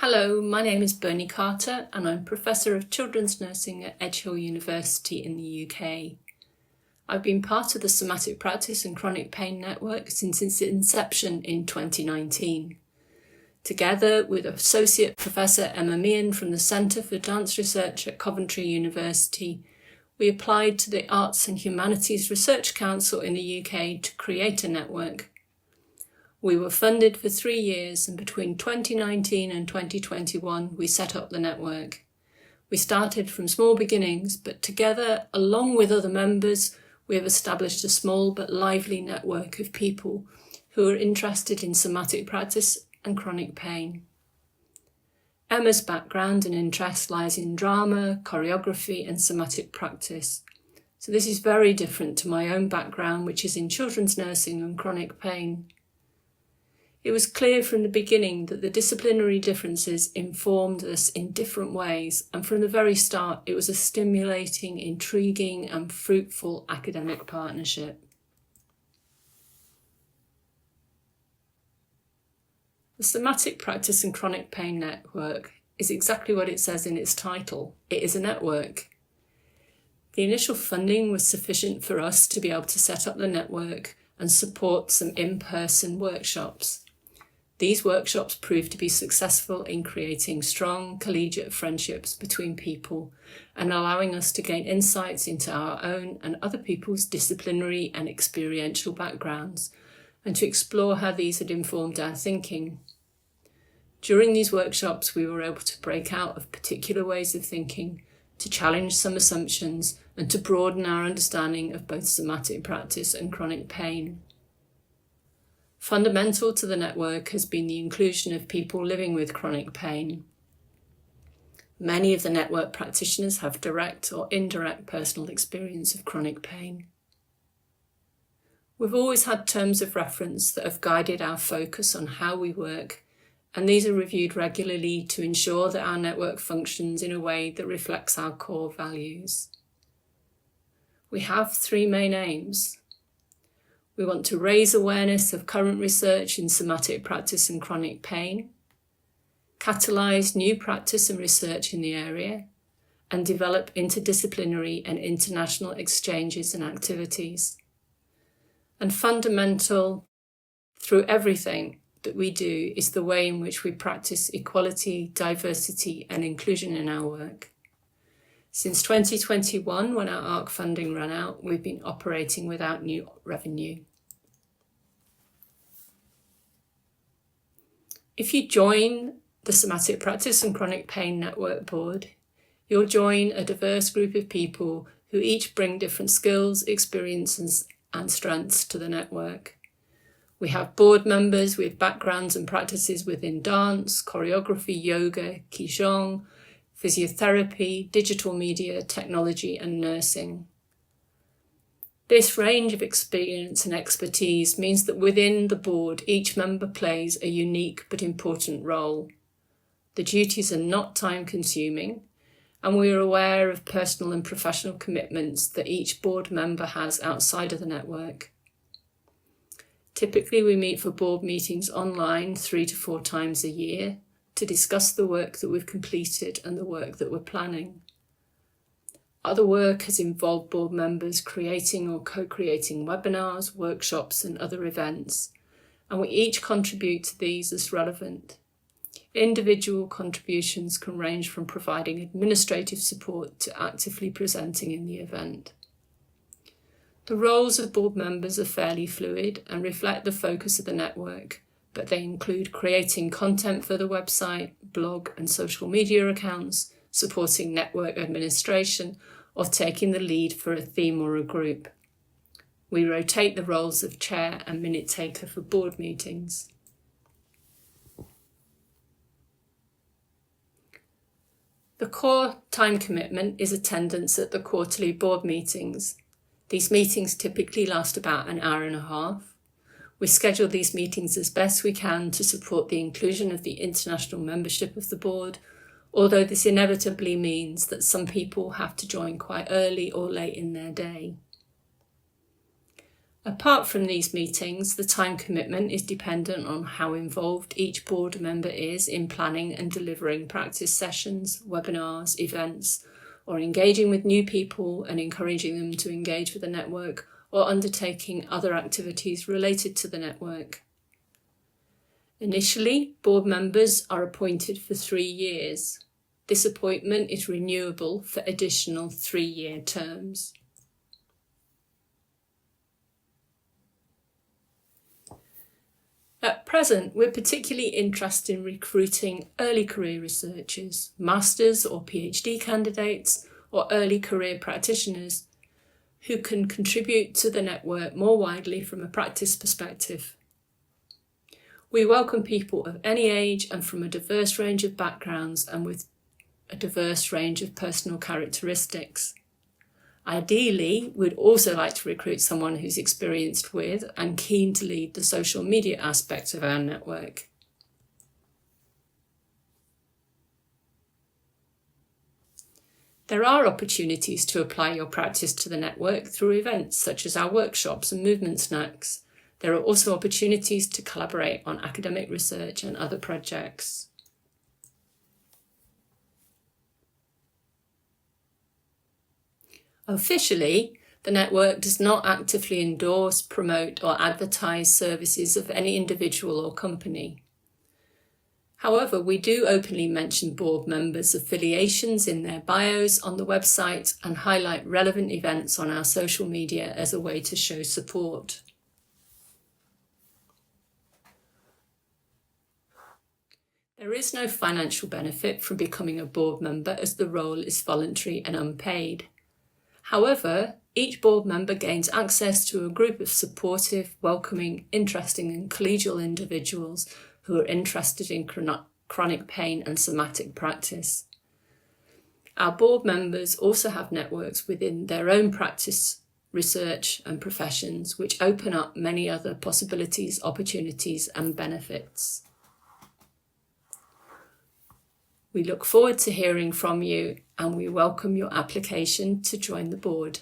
Hello, my name is Bernie Carter and I'm Professor of Children's Nursing at Edgehill University in the UK. I've been part of the Somatic Practice and Chronic Pain Network since its inception in 2019. Together with Associate Professor Emma Meehan from the Centre for Advanced Research at Coventry University, we applied to the Arts and Humanities Research Council in the UK to create a network. We were funded for 3 years, and between 2019 and 2021 we set up the network. We started from small beginnings, but together, along with other members, we have established a small but lively network of people who are interested in somatic practice and chronic pain. Emma's background and interest lies in drama, choreography and somatic practice. So this is very different to my own background, which is in children's nursing and chronic pain. It was clear from the beginning that the disciplinary differences informed us in different ways, and from the very start it was a stimulating, intriguing and fruitful academic partnership. The Somatic Practice and Chronic Pain Network is exactly what it says in its title. It is a network. The initial funding was sufficient for us to be able to set up the network and support some in-person workshops. These workshops proved to be successful in creating strong collegiate friendships between people and allowing us to gain insights into our own and other people's disciplinary and experiential backgrounds, and to explore how these had informed our thinking. During these workshops, we were able to break out of particular ways of thinking, to challenge some assumptions, and to broaden our understanding of both somatic practice and chronic pain. Fundamental to the network has been the inclusion of people living with chronic pain. Many of the network practitioners have direct or indirect personal experience of chronic pain. We've always had terms of reference that have guided our focus on how we work, and these are reviewed regularly to ensure that our network functions in a way that reflects our core values. We have 3 main aims. We want to raise awareness of current research in somatic practice and chronic pain, catalyse new practice and research in the area, and develop interdisciplinary and international exchanges and activities. And fundamental through everything that we do is the way in which we practice equality, diversity and inclusion in our work. Since 2021, when our ARC funding ran out, we've been operating without new revenue. If you join the Somatic Practice and Chronic Pain Network Board, you'll join a diverse group of people who each bring different skills, experiences and strengths to the network. We have board members with backgrounds and practices within dance, choreography, yoga, qigong, physiotherapy, digital media, technology and nursing. This range of experience and expertise means that within the board each member plays a unique but important role. The duties are not time-consuming, and we are aware of personal and professional commitments that each board member has outside of the network. Typically we meet for board meetings online 3 to 4 times a year, to discuss the work that we've completed and the work that we're planning. Other work has involved board members creating or co-creating webinars, workshops and other events, and we each contribute to these as relevant. Individual contributions can range from providing administrative support to actively presenting in the event. The roles of board members are fairly fluid and reflect the focus of the network, but they include creating content for the website, blog and social media accounts, supporting network administration, or taking the lead for a theme or a group. We rotate the roles of chair and minute taker for board meetings. The core time commitment is attendance at the quarterly board meetings. These meetings typically last about an hour and a half. We schedule these meetings as best we can to support the inclusion of the international membership of the board, although this inevitably means that some people have to join quite early or late in their day. Apart from these meetings, the time commitment is dependent on how involved each board member is in planning and delivering practice sessions, webinars, events, or engaging with new people and encouraging them to engage with the network, or undertaking other activities related to the network. Initially, board members are appointed for 3 years. This appointment is renewable for additional 3-year terms. At present, we're particularly interested in recruiting early career researchers, masters or PhD candidates, or early career practitioners who can contribute to the network more widely from a practice perspective. We welcome people of any age and from a diverse range of backgrounds and with a diverse range of personal characteristics. Ideally, we'd also like to recruit someone who's experienced with and keen to lead the social media aspect of our network. There are opportunities to apply your practice to the network through events such as our workshops and movement snacks. There are also opportunities to collaborate on academic research and other projects. Officially, the network does not actively endorse, promote, or advertise services of any individual or company. However, we do openly mention board members' affiliations in their bios on the website and highlight relevant events on our social media as a way to show support. There is no financial benefit from becoming a board member as the role is voluntary and unpaid. However, each board member gains access to a group of supportive, welcoming, interesting and collegial individuals who are interested in chronic pain and somatic practice. Our board members also have networks within their own practice, research and professions, which open up many other possibilities, opportunities and benefits. We look forward to hearing from you and we welcome your application to join the board.